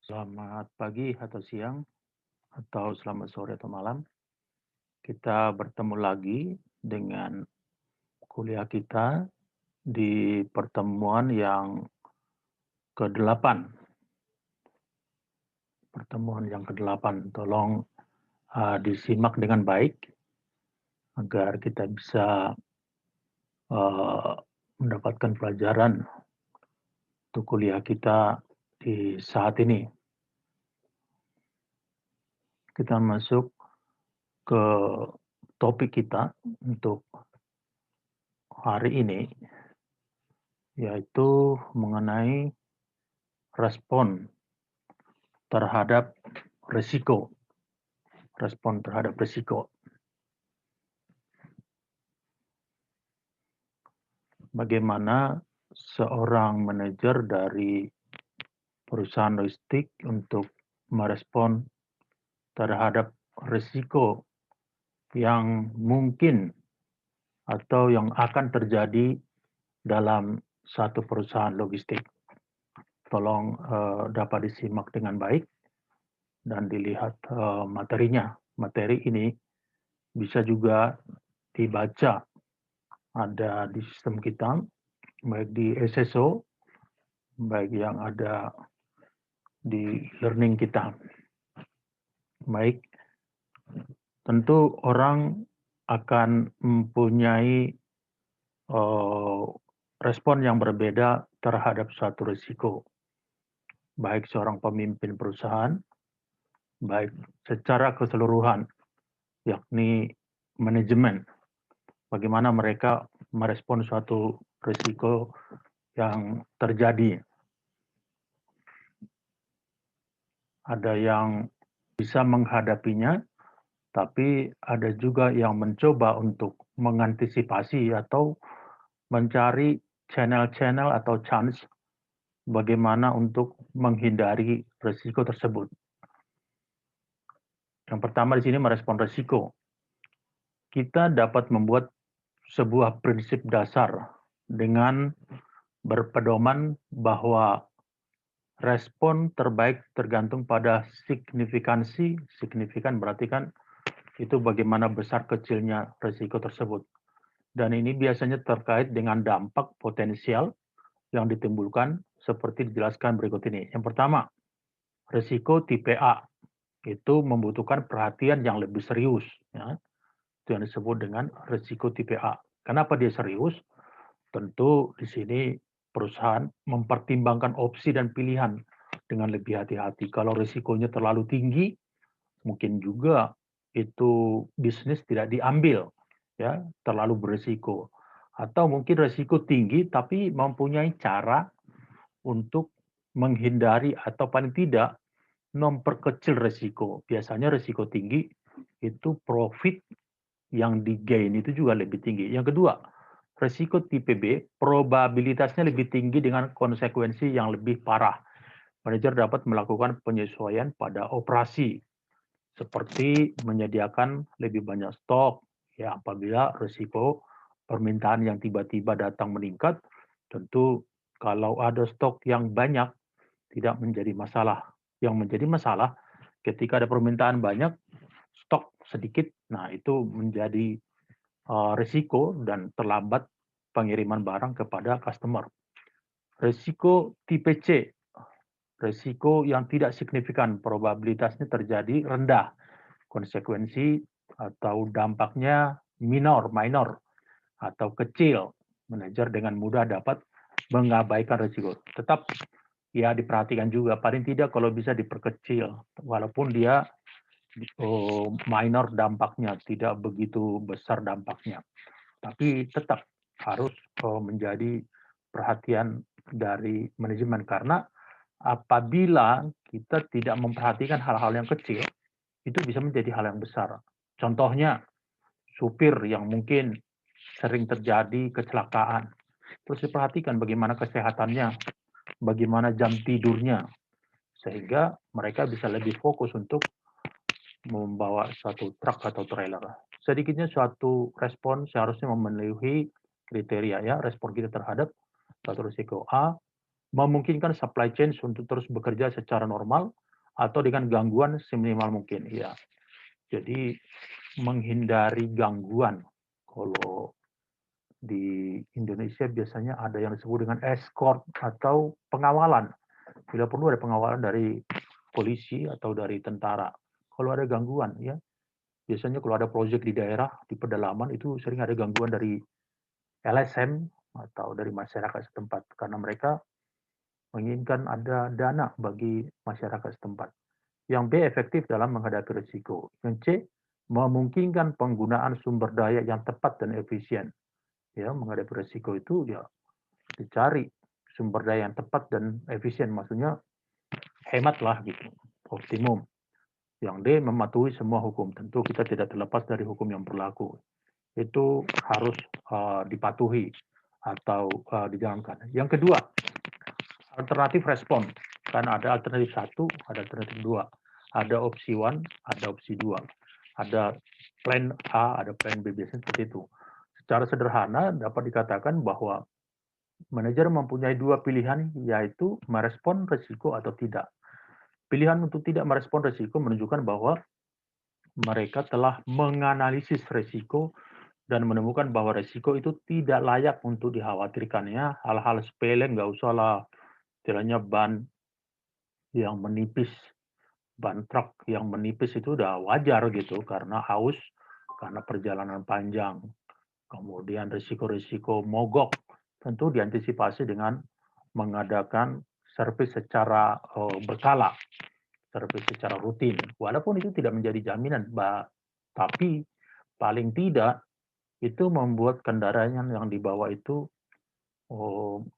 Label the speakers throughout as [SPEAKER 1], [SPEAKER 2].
[SPEAKER 1] Selamat pagi atau siang, atau selamat sore atau malam. Kita bertemu lagi dengan kuliah kita di pertemuan yang ke-8. Pertemuan yang ke-8. Tolong disimak dengan baik agar kita bisa uh, mendapatkan pelajaran untuk kuliah kita di saat ini. Kita masuk ke topik kita untuk hari ini, yaitu mengenai respon terhadap risiko. Respon terhadap risiko. Bagaimana seorang manajer dari perusahaan logistik untuk merespon terhadap risiko yang mungkin atau yang akan terjadi dalam satu perusahaan logistik. Tolong dapat disimak dengan baik dan dilihat materinya. Materi ini bisa juga dibaca, ada di sistem kita, baik di SSO, baik yang ada di learning kita. Baik, tentu orang akan mempunyai respon yang berbeda terhadap suatu risiko. Baik seorang pemimpin perusahaan, baik secara keseluruhan, yakni manajemen. Bagaimana mereka merespon suatu risiko yang terjadi. Ada yang bisa menghadapinya, tapi ada juga yang mencoba untuk mengantisipasi atau mencari channel-channel atau chance bagaimana untuk menghindari risiko tersebut. Yang pertama di sini merespon risiko. Kita dapat membuat sebuah prinsip dasar dengan berpedoman bahwa respon terbaik tergantung pada signifikansi. Signifikan berarti kan itu bagaimana besar kecilnya risiko tersebut. Dan ini biasanya terkait dengan dampak potensial yang ditimbulkan seperti dijelaskan berikut ini. Yang pertama, risiko tipe A itu membutuhkan perhatian yang lebih serius. Ya. Itu yang disebut dengan risiko tipe A. Kenapa dia serius? Tentu di sini perusahaan mempertimbangkan opsi dan pilihan dengan lebih hati-hati. Kalau risikonya terlalu tinggi, mungkin juga itu bisnis tidak diambil, ya, terlalu berisiko. Atau mungkin risiko tinggi tapi mempunyai cara untuk menghindari atau paling tidak memperkecil risiko. Biasanya risiko tinggi itu profit yang di-gain itu juga lebih tinggi. Yang kedua, risiko tipe B probabilitasnya lebih tinggi dengan konsekuensi yang lebih parah. Manajer dapat melakukan penyesuaian pada operasi seperti menyediakan lebih banyak stok ya apabila risiko permintaan yang tiba-tiba datang meningkat. Tentu kalau ada stok yang banyak tidak menjadi masalah. Yang menjadi masalah ketika ada permintaan banyak, stok sedikit, nah itu menjadi risiko dan terlambat pengiriman barang kepada customer. Risiko tipe C, risiko yang tidak signifikan, probabilitasnya terjadi rendah, konsekuensi atau dampaknya minor atau kecil. Manajer dengan mudah dapat mengabaikan risiko. Tetap ya diperhatikan juga, paling tidak kalau bisa diperkecil, walaupun dia minor dampaknya, tidak begitu besar dampaknya. Tapi tetap harus menjadi perhatian dari manajemen, karena apabila kita tidak memperhatikan hal-hal yang kecil, itu bisa menjadi hal yang besar. Contohnya, supir yang mungkin sering terjadi kecelakaan. Terus diperhatikan bagaimana kesehatannya, bagaimana jam tidurnya, sehingga mereka bisa lebih fokus untuk membawa suatu truk atau trailer. Sedikitnya suatu respon seharusnya memenuhi kriteria ya, respon kita terhadap suatu risiko A, memungkinkan supply chain untuk terus bekerja secara normal atau dengan gangguan seminimal mungkin. Ya, jadi menghindari gangguan. Kalau di Indonesia biasanya ada yang disebut dengan escort atau pengawalan. Bila perlu ada pengawalan dari polisi atau dari tentara. Kalau ada gangguan, ya biasanya kalau ada proyek di daerah di pedalaman itu sering ada gangguan dari LSM atau dari masyarakat setempat karena mereka menginginkan ada dana bagi masyarakat setempat. Yang B, efektif dalam menghadapi risiko. Yang C, memungkinkan penggunaan sumber daya yang tepat dan efisien. Ya, menghadapi risiko itu ya dicari sumber daya yang tepat dan efisien, maksudnya hematlah gitu, optimum. Yang D, mematuhi semua hukum. Tentu kita tidak terlepas dari hukum yang berlaku. Itu harus dipatuhi atau dijalankan. Yang kedua, alternatif respon. Karena ada alternatif 1, ada alternatif 2. Ada opsi 1, ada opsi 2. Ada plan A, ada plan B, biasanya seperti itu. Secara sederhana dapat dikatakan bahwa manajer mempunyai 2 pilihan, yaitu merespon risiko atau tidak. Pilihan untuk tidak merespon risiko menunjukkan bahwa mereka telah menganalisis risiko dan menemukan bahwa risiko itu tidak layak untuk dikhawatirkannya. Hal-hal sepele nggak usah lah, istilahnya ban yang menipis, ban truk yang menipis itu udah wajar gitu karena haus, karena perjalanan panjang. Kemudian risiko-risiko mogok tentu diantisipasi dengan mengadakan servis secara berkala, servis secara rutin. Walaupun itu tidak menjadi jaminan, tapi paling tidak itu membuat kendaraan yang dibawa itu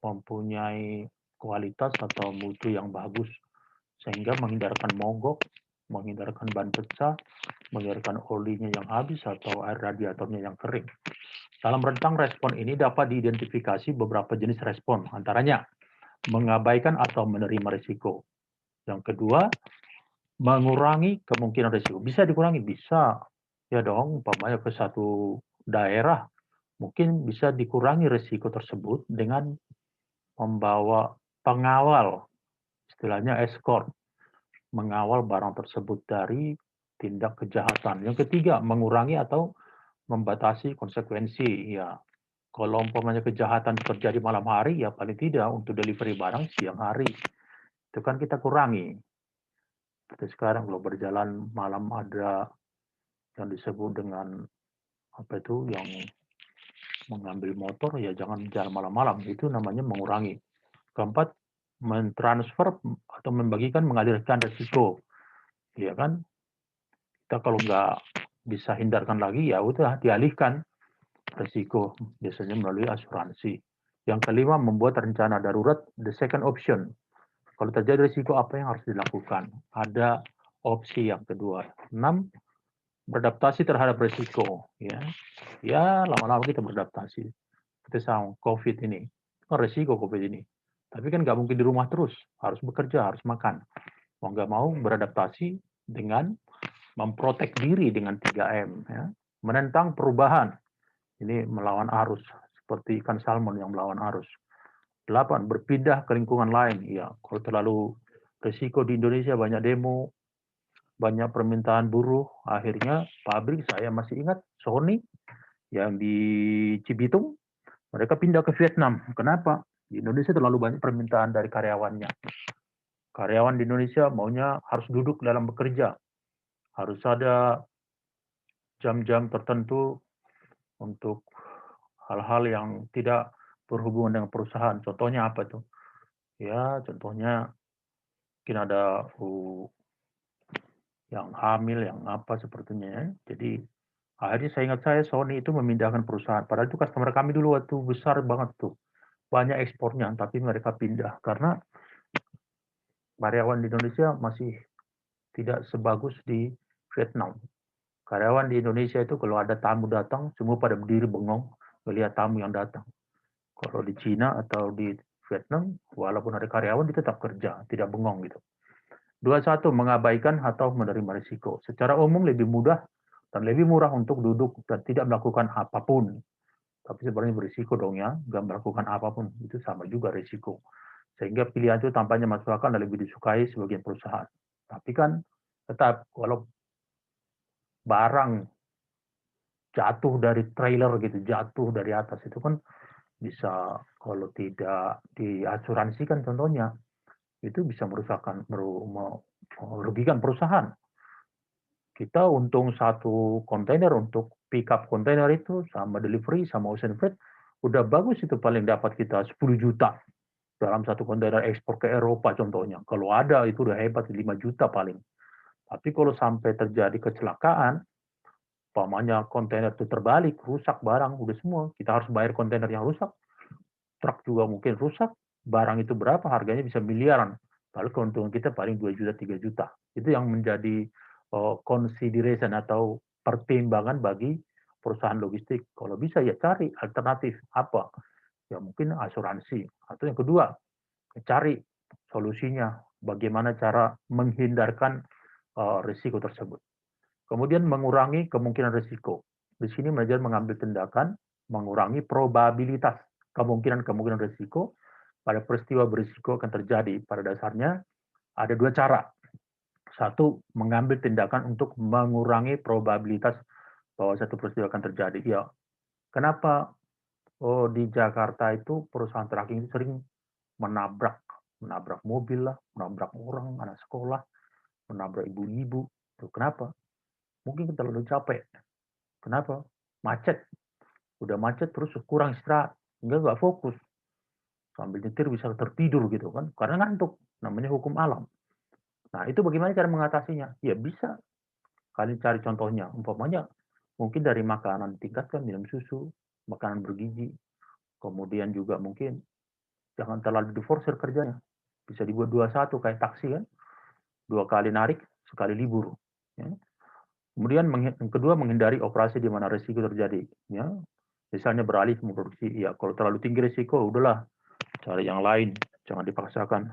[SPEAKER 1] mempunyai kualitas atau mutu yang bagus, sehingga menghindarkan mogok, menghindarkan ban pecah, menghindarkan olinya yang habis atau air radiatornya yang kering. Dalam rentang respon ini dapat diidentifikasi beberapa jenis respon, antaranya mengabaikan atau menerima risiko. Yang kedua, mengurangi kemungkinan risiko. Bisa dikurangi? Bisa. Ya dong, umpamanya ke satu daerah, mungkin bisa dikurangi risiko tersebut dengan membawa pengawal, istilahnya escort, mengawal barang tersebut dari tindak kejahatan. Yang ketiga, mengurangi atau membatasi konsekuensi. Ya, kalau umpamanya kejahatan terjadi malam hari, ya paling tidak untuk delivery barang siang hari. Itu kan kita kurangi. Seperti sekarang kalau berjalan malam ada yang disebut dengan apa itu, yang mengambil motor, ya jangan jalan malam-malam. Itu namanya mengurangi. Keempat, mentransfer atau membagikan, mengalirkan risiko. Ya kan? Kita kalau nggak bisa hindarkan lagi, ya udah dialihkan risiko, biasanya melalui asuransi. Yang kelima, membuat rencana darurat, the second option. Kalau terjadi risiko, apa yang harus dilakukan? Ada opsi yang kedua. 6, beradaptasi terhadap risiko. Ya lama-lama kita beradaptasi. Seperti sama COVID ini. Kan risiko COVID ini. Tapi kan nggak mungkin di rumah terus. Harus bekerja, harus makan. Mau nggak mau beradaptasi dengan memprotek diri dengan 3M. Ya. Menentang perubahan. Ini melawan arus. Seperti ikan salmon yang melawan arus. 8, berpindah ke lingkungan lain. Ya, kalau terlalu risiko di Indonesia, banyak demo, banyak permintaan buruh. Akhirnya pabrik, saya masih ingat Sony yang di Cibitung, mereka pindah ke Vietnam. Kenapa? Di Indonesia terlalu banyak permintaan dari karyawannya. Karyawan di Indonesia maunya harus duduk dalam bekerja. Harus ada jam-jam tertentu untuk hal-hal yang tidak berhubungan dengan perusahaan. Contohnya apa tuh? Ya, contohnya mungkin ada yang hamil, yang apa sepertinya ya. Jadi akhirnya saya ingat Sony itu memindahkan perusahaan. Padahal itu customer kami dulu waktu besar banget tuh. Banyak ekspornya, tapi mereka pindah karena karyawan di Indonesia masih tidak sebagus di Vietnam. Karyawan di Indonesia itu kalau ada tamu datang, semua pada berdiri bengong melihat tamu yang datang. Kalau di Cina atau di Vietnam, walaupun ada karyawan, dia tetap kerja, tidak bengong gitu. 21, mengabaikan atau menerima risiko. Secara umum lebih mudah dan lebih murah untuk duduk dan tidak melakukan apapun. Tapi sebenarnya berisiko dong ya, nggak melakukan apapun. Itu sama juga risiko. Sehingga pilihan itu tampaknya masuk akal dan lebih disukai sebagian perusahaan. Tapi kan tetap kalau barang jatuh dari trailer gitu, jatuh dari atas itu kan bisa kalau tidak diasuransikan contohnya, itu bisa merugikan perusahaan. Kita untung satu kontainer untuk pick up kontainer itu sama delivery sama ocean freight udah bagus itu paling dapat kita 10 juta dalam satu kontainer ekspor ke Eropa contohnya. Kalau ada itu udah hebat 5 juta paling. Tapi kalau sampai terjadi kecelakaan, umpamanya kontainer itu terbalik, rusak barang, udah semua. Kita harus bayar kontainer yang rusak, truk juga mungkin rusak, barang itu berapa, harganya bisa miliaran. Lalu keuntungan kita paling 2 juta, 3 juta. Itu yang menjadi consideration atau pertimbangan bagi perusahaan logistik. Kalau bisa ya cari alternatif apa? Ya mungkin asuransi. Atau yang kedua, cari solusinya. Bagaimana cara menghindarkan risiko tersebut. Kemudian mengurangi kemungkinan risiko. Di sini manajer mengambil tindakan mengurangi probabilitas kemungkinan risiko pada peristiwa berisiko akan terjadi. Pada dasarnya ada dua cara. Satu, mengambil tindakan untuk mengurangi probabilitas bahwa satu peristiwa akan terjadi. Ya, kenapa di Jakarta itu perusahaan tracking itu sering menabrak mobil lah, menabrak orang, anak sekolah, menabrak ibu-ibu. Kenapa? Mungkin terlalu capek. Kenapa? Macet. Udah macet terus kurang istirahat. Nggak fokus. Sambil nyetir bisa tertidur gitu kan. Karena ngantuk. Namanya hukum alam. Nah itu bagaimana cara mengatasinya? Ya bisa. Kalian cari contohnya. Umpamanya mungkin dari makanan ditingkatkan, minum susu, makanan bergizi. Kemudian juga mungkin jangan terlalu diforsir kerjanya. Bisa dibuat 2-1 kayak taksi kan. 2 kali narik, sekali libur. Ya. Kemudian yang kedua menghindari operasi di mana risiko terjadi. Ya. Misalnya beralih memproduksi, ya kalau terlalu tinggi risiko, udahlah cari yang lain, jangan dipaksakan.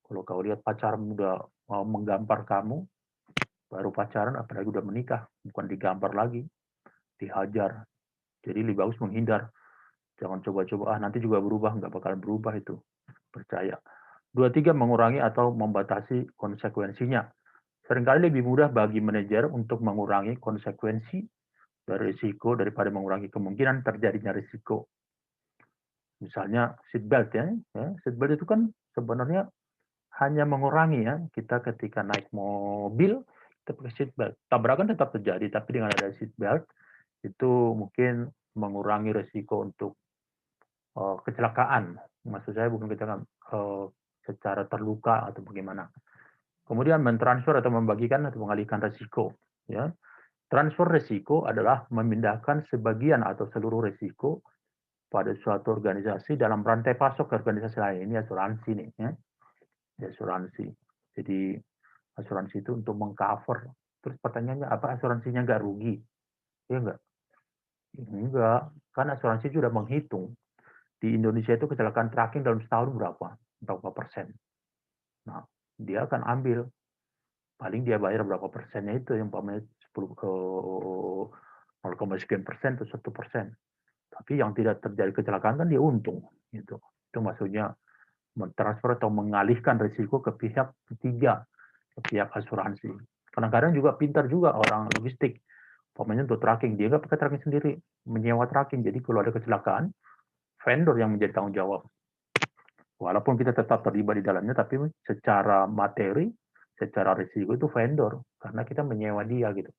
[SPEAKER 1] Kalau kau lihat pacarmu udah mau menggampar kamu, baru pacaran, apalagi udah menikah, bukan digampar lagi, dihajar. Jadi lebih bagus menghindar. Jangan coba-coba, nanti juga berubah, nggak bakal berubah itu. Percaya. 2, 3, mengurangi atau membatasi konsekuensinya. Seringkali lebih mudah bagi manajer untuk mengurangi konsekuensi dari risiko daripada mengurangi kemungkinan terjadinya risiko. Misalnya seatbelt ya, seatbelt itu kan sebenarnya hanya mengurangi ya, kita ketika naik mobil kita pakai seatbelt. Tabrakan tetap terjadi, tapi dengan ada seatbelt itu mungkin mengurangi risiko untuk kecelakaan. Maksud saya bukan kecelakaan secara terluka atau bagaimana. Kemudian mentransfer atau membagikan atau mengalihkan risiko. Ya. Transfer risiko adalah memindahkan sebagian atau seluruh risiko pada suatu organisasi dalam rantai pasok ke organisasi lain. Ini asuransi nih. Ya. Asuransi. Jadi asuransi itu untuk mengcover. Terus pertanyaannya apa asuransinya nggak rugi? Ya enggak? Enggak. Kan asuransi sudah menghitung. Di Indonesia itu kecelakaan tracking dalam setahun berapa? Berapa persen? Nah, dia akan ambil. Paling dia bayar berapa persennya itu yang pamer 10 ke 0,sekian% atau 1%. Tapi yang tidak terjadi kecelakaan kan dia untung. Gitu. Itu maksudnya mentransfer atau mengalihkan risiko ke pihak ketiga, ke pihak asuransi. Kadang-kadang juga pintar juga orang logistik. Pokoknya untuk tracking, dia nggak pakai tracking sendiri, menyewa tracking. Jadi kalau ada kecelakaan, vendor yang menjadi tanggung jawab. Walaupun kita tetap terlibat di dalamnya, tapi secara materi, secara risiko itu vendor. Karena kita menyewa dia gitu.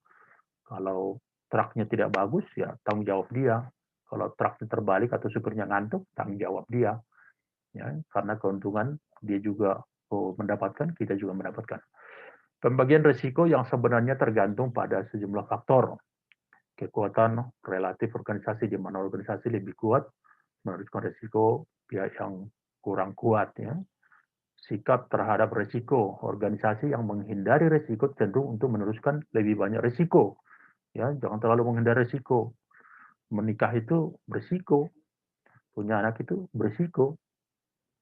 [SPEAKER 1] Kalau truknya tidak bagus, ya tanggung jawab dia. Kalau truknya terbalik atau supirnya ngantuk, tanggung jawab dia. Ya, karena keuntungan dia juga mendapatkan, kita juga mendapatkan. Pembagian risiko yang sebenarnya tergantung pada sejumlah faktor. Kekuatan relatif organisasi, di mana organisasi lebih kuat meneruskan risiko pihak yang kurang kuat. Ya. Sikap terhadap risiko, organisasi yang menghindari risiko cenderung untuk meneruskan lebih banyak risiko. Ya, jangan terlalu menghindari risiko. Menikah itu berisiko, punya anak itu berisiko.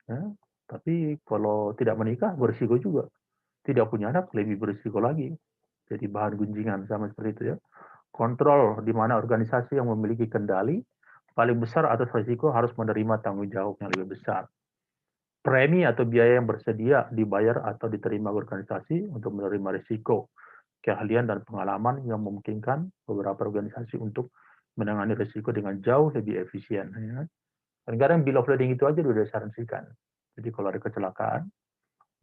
[SPEAKER 1] Ya. Tapi kalau tidak menikah berisiko juga. Tidak punya anak lebih berisiko lagi. Jadi bahan gunjingan sama seperti itu ya. Kontrol di mana organisasi yang memiliki kendali paling besar atas risiko harus menerima tanggung jawab yang lebih besar. premi atau biaya yang bersedia dibayar atau diterima organisasi untuk menerima risiko, keahlian dan pengalaman yang memungkinkan beberapa organisasi untuk menangani risiko dengan jauh lebih efisien. Ya. Kadang-kadang bill of lading itu aja sudah disarankan. Jadi kalau ada kecelakaan,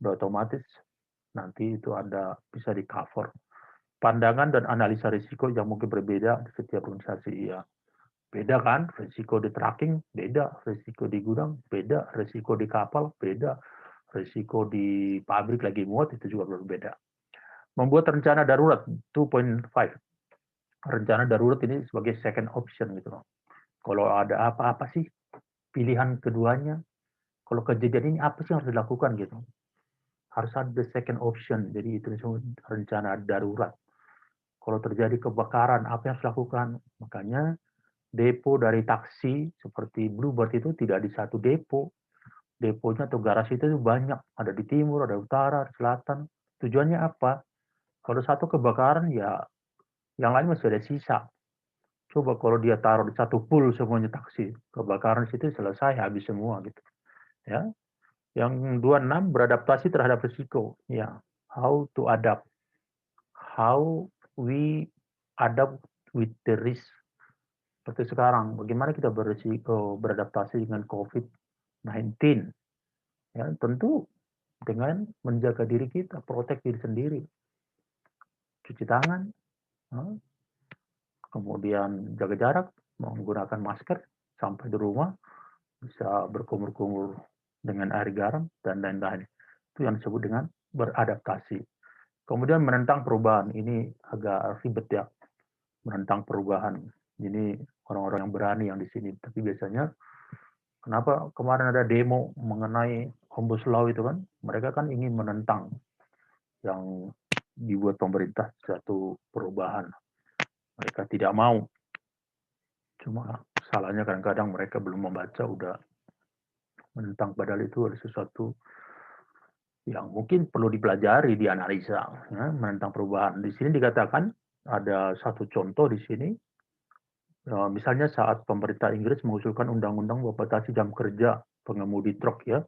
[SPEAKER 1] udah otomatis nanti itu ada bisa di cover. Pandangan dan analisa risiko yang mungkin berbeda di setiap organisasi. Ya, beda kan, risiko di tracking beda, risiko di gudang beda, risiko di kapal beda, risiko di pabrik lagi muat itu juga berbeda. Membuat rencana darurat 2.5. Rencana darurat ini sebagai second option gitu loh. Kalau ada apa-apa sih pilihan keduanya. Kalau kejadian ini apa sih yang harus dilakukan gitu. Harus ada the second option. Jadi itu rencana darurat. Kalau terjadi kebakaran apa yang harus dilakukan? Makanya depo dari taksi seperti Bluebird itu tidak di satu depo. Deponya atau garasi itu banyak. Ada di timur, ada utara, selatan. Tujuannya apa? Kalau satu kebakaran ya yang lain masih ada sisa. Coba kalau dia taruh di satu pool semuanya taksi, kebakaran situ selesai habis semua gitu. Ya. Yang 26 beradaptasi terhadap risiko. Ya, how to adapt. How we adapt with the risk. Seperti sekarang, bagaimana kita beradaptasi dengan COVID-19? Ya, tentu dengan menjaga diri kita, protek diri sendiri, cuci tangan, kemudian jaga jarak, menggunakan masker sampai di rumah, bisa berkumur-kumur dengan air garam, dan lain-lain. Itu yang disebut dengan beradaptasi. Kemudian menentang perubahan. Ini agak ribet ya, menentang perubahan. Ini orang-orang yang berani yang di sini. Tapi biasanya, kenapa kemarin ada demo mengenai Omnibus Law itu kan? Mereka kan ingin menentang yang dibuat pemerintah satu perubahan. Mereka tidak mau. Cuma salahnya kadang-kadang mereka belum membaca, udah menentang, padahal itu ada sesuatu yang mungkin perlu dipelajari, dianalisa, ya, menentang perubahan. Di sini dikatakan ada satu contoh di sini, misalnya saat pemerintah Inggris mengusulkan undang-undang membatasi jam kerja pengemudi truk ya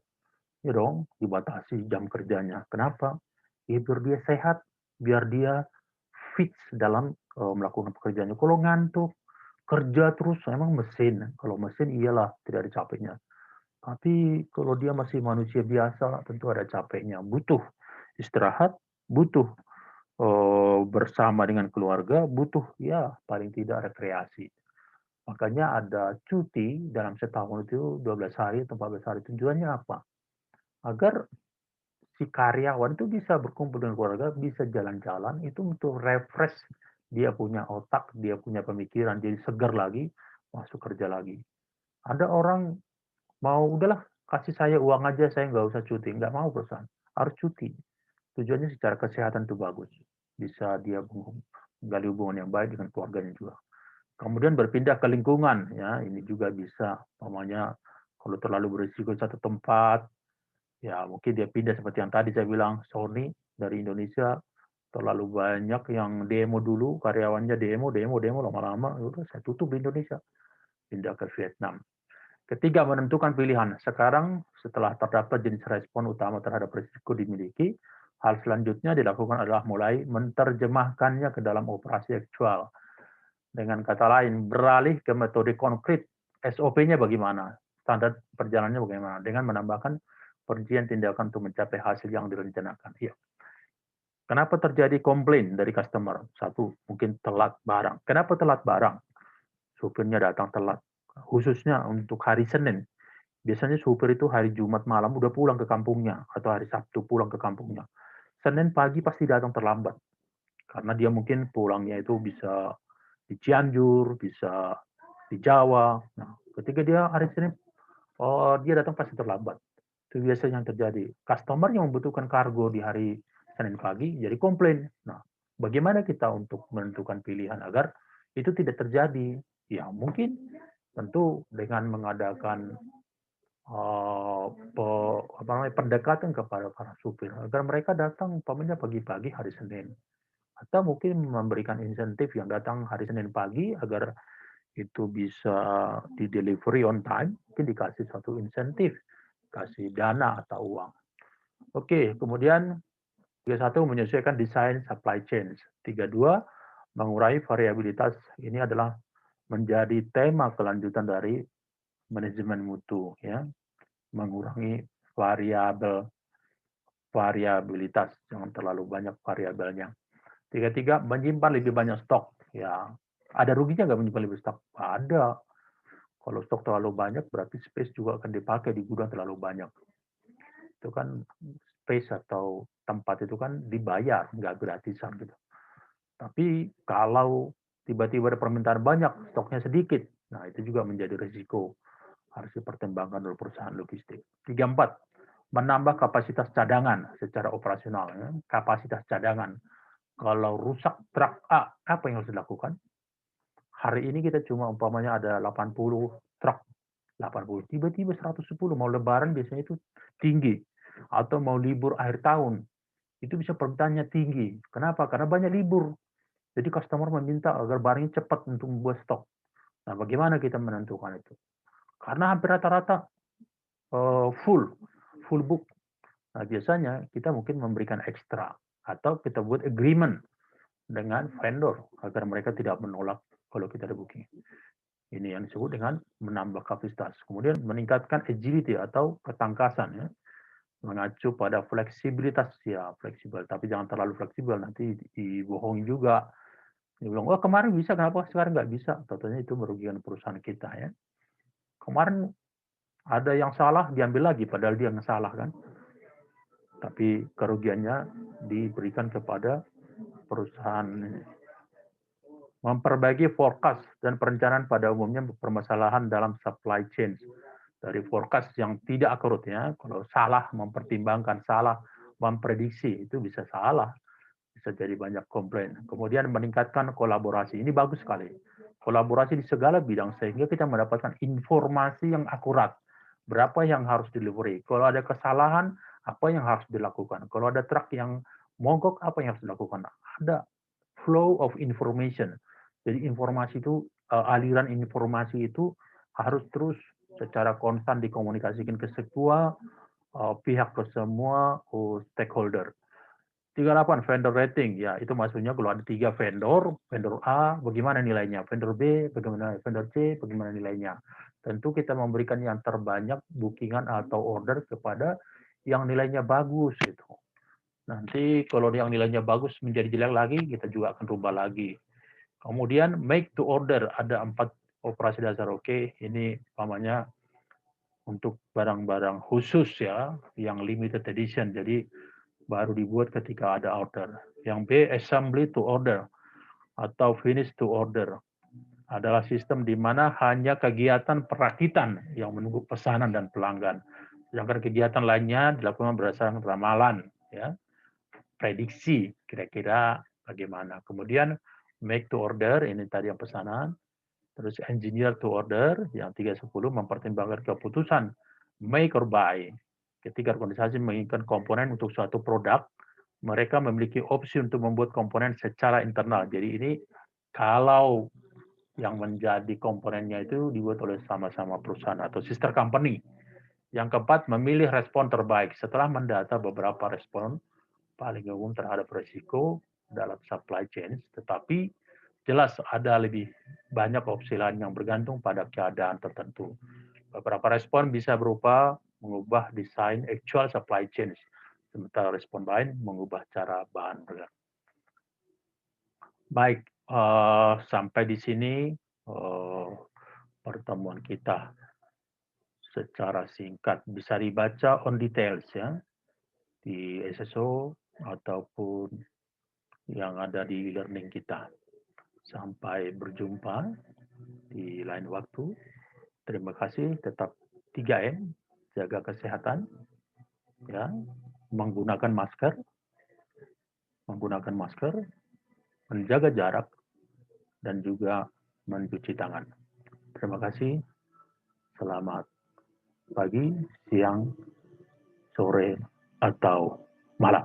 [SPEAKER 1] dong, dibatasi jam kerjanya. Kenapa? Ya, biar dia sehat, biar dia fit dalam melakukan pekerjaannya. Kalau ngantuk, kerja terus, emang mesin. Kalau mesin iyalah tidak ada capeknya. Tapi kalau dia masih manusia biasa, tentu ada capeknya. Butuh istirahat, butuh bersama dengan keluarga, butuh ya paling tidak rekreasi. Makanya ada cuti dalam setahun itu 12 hari atau 14 hari. Tujuannya apa? Agar si karyawan itu bisa berkumpul dengan keluarga, bisa jalan-jalan, itu untuk refresh, dia punya otak, dia punya pemikiran, jadi segar lagi, masuk kerja lagi. Ada orang mau, udahlah, kasih saya uang aja, saya nggak usah cuti. Nggak mau perusahaan, harus cuti. Tujuannya secara kesehatan itu bagus. Bisa dia menggali hubungan yang baik dengan keluarganya juga. Kemudian berpindah ke lingkungan, ya ini juga bisa. Namanya kalau terlalu berisiko satu tempat, ya mungkin dia pindah seperti yang tadi saya bilang, Sony dari Indonesia terlalu banyak yang demo dulu, karyawannya demo lama-lama, udah saya tutup di Indonesia, pindah ke Vietnam. Ketiga, menentukan pilihan. Sekarang setelah terdapat jenis respon utama terhadap risiko dimiliki, hal selanjutnya dilakukan adalah mulai menerjemahkannya ke dalam operasi aktual. Dengan kata lain, beralih ke metode konkret. SOP-nya bagaimana? Standar perjalanannya bagaimana? Dengan menambahkan perincian tindakan untuk mencapai hasil yang direncanakan. Ya. Kenapa terjadi komplain dari customer? Satu, mungkin telat barang. Kenapa telat barang? Supirnya datang telat. Khususnya untuk hari Senin. Biasanya supir itu hari Jumat malam udah pulang ke kampungnya. Atau hari Sabtu pulang ke kampungnya. Senin pagi pasti datang terlambat. Karena dia mungkin pulangnya itu bisa di Cianjur, bisa di Jawa. Nah, ketika dia hari Senin, dia datang pasti terlambat. Itu biasanya yang terjadi. Customer yang membutuhkan kargo di hari Senin pagi jadi komplain. Nah, bagaimana kita untuk menentukan pilihan agar itu tidak terjadi? Ya, mungkin tentu dengan mengadakan pendekatan kepada para supir agar mereka datang umpamanya pagi-pagi hari Senin, atau mungkin memberikan insentif yang datang hari Senin pagi agar itu bisa di delivery on time, mungkin dikasih satu insentif kasih dana atau uang. Oke, kemudian 31 menyesuaikan desain supply chain. 32 mengurangi variabilitas. Ini adalah menjadi tema kelanjutan dari manajemen mutu, ya, mengurangi variabilitas, jangan terlalu banyak variabelnya. 33 menyimpan lebih banyak stok, ya. Ada ruginya nggak menyimpan lebih stok? Ada. Kalau stok terlalu banyak, berarti space juga akan dipakai di gudang terlalu banyak. Itu kan space atau tempat itu kan dibayar, nggak gratisan gitu. Tapi kalau tiba-tiba ada permintaan banyak, stoknya sedikit, nah itu juga menjadi risiko. Harus dipertimbangkan oleh perusahaan logistik. 34, menambah kapasitas cadangan secara operasional. Ya. Kapasitas cadangan. Kalau rusak truk A, apa yang harus dilakukan? Hari ini kita cuma umpamanya ada 80 truk. 80, tiba-tiba 110, mau lebaran biasanya itu tinggi. Atau mau libur akhir tahun, itu bisa permintaannya tinggi. Kenapa? Karena banyak libur. Jadi customer meminta agar barangnya cepat untuk membuat stok. Nah, bagaimana kita menentukan itu? Karena hampir rata-rata full book. Nah, biasanya kita mungkin memberikan ekstra atau kita buat agreement dengan vendor agar mereka tidak menolak kalau kita ada booking. Ini yang disebut dengan menambah kapasitas. Kemudian meningkatkan agility atau ketangkasan, ya. Mengacu pada fleksibilitas, ya fleksibel, tapi jangan terlalu fleksibel, nanti dibohongi juga. Dia bilang, oh kemarin bisa, kenapa sekarang nggak bisa? Tentunya itu merugikan perusahaan kita, ya. Kemarin ada yang salah, diambil lagi, padahal dia yang salah, kan. Tapi kerugiannya diberikan kepada perusahaan. Memperbaiki forecast dan perencanaan pada umumnya permasalahan dalam supply chain. Dari forecast yang tidak akurat, ya, kalau salah mempertimbangkan, salah memprediksi, itu bisa salah. Bisa jadi banyak komplain. Kemudian meningkatkan kolaborasi. Ini bagus sekali. Kolaborasi di segala bidang sehingga kita mendapatkan informasi yang akurat. Berapa yang harus delivery. Kalau ada kesalahan, apa yang harus dilakukan. Kalau ada truk yang mogok, apa yang harus dilakukan. Ada flow of information. Jadi informasi itu, aliran informasi itu harus terus secara konstan dikomunikasikan ke semua pihak, ke semua stakeholder. 38 vendor rating, ya itu maksudnya kalau ada 3 vendor, vendor A bagaimana nilainya, vendor B bagaimana, vendor C bagaimana nilainya. Tentu kita memberikan yang terbanyak bookingan atau order kepada yang nilainya bagus gitu. Nanti kalau yang nilainya bagus menjadi jelek lagi, kita juga akan rubah lagi. Kemudian make to order, ada 4 operasi dasar. Oke, ini umpamanya untuk barang-barang khusus, ya, yang limited edition. Jadi baru dibuat ketika ada order. Yang B, assembly to order atau finish to order. Adalah sistem di mana hanya kegiatan perakitan yang menunggu pesanan dan pelanggan. Sedangkan kegiatan lainnya dilakukan berdasarkan ramalan, ya, prediksi kira-kira bagaimana. Kemudian make to order, ini tadi yang pesanan. Terus engineer to order, yang 310 mempertimbangkan keputusan make or buy. Ketika organisasi menginginkan komponen untuk suatu produk, mereka memiliki opsi untuk membuat komponen secara internal. Jadi ini kalau yang menjadi komponennya itu dibuat oleh sama-sama perusahaan atau sister company. Yang keempat, memilih respon terbaik setelah mendata beberapa respon paling umum terhadap risiko dalam supply chain, tetapi jelas ada lebih banyak opsi lain yang bergantung pada keadaan tertentu. Beberapa respon bisa berupa mengubah desain actual supply chain, sementara respon lain mengubah cara bahan bergerak. Baik, sampai di sini pertemuan kita secara singkat. Bisa dibaca on details, ya, di SSO ataupun yang ada di learning kita. Sampai berjumpa di lain waktu. Terima kasih, tetap 3M, jaga kesehatan, ya, menggunakan masker, menjaga jarak, dan juga mencuci tangan. Terima kasih, selamat pagi, siang, sore, atau malam.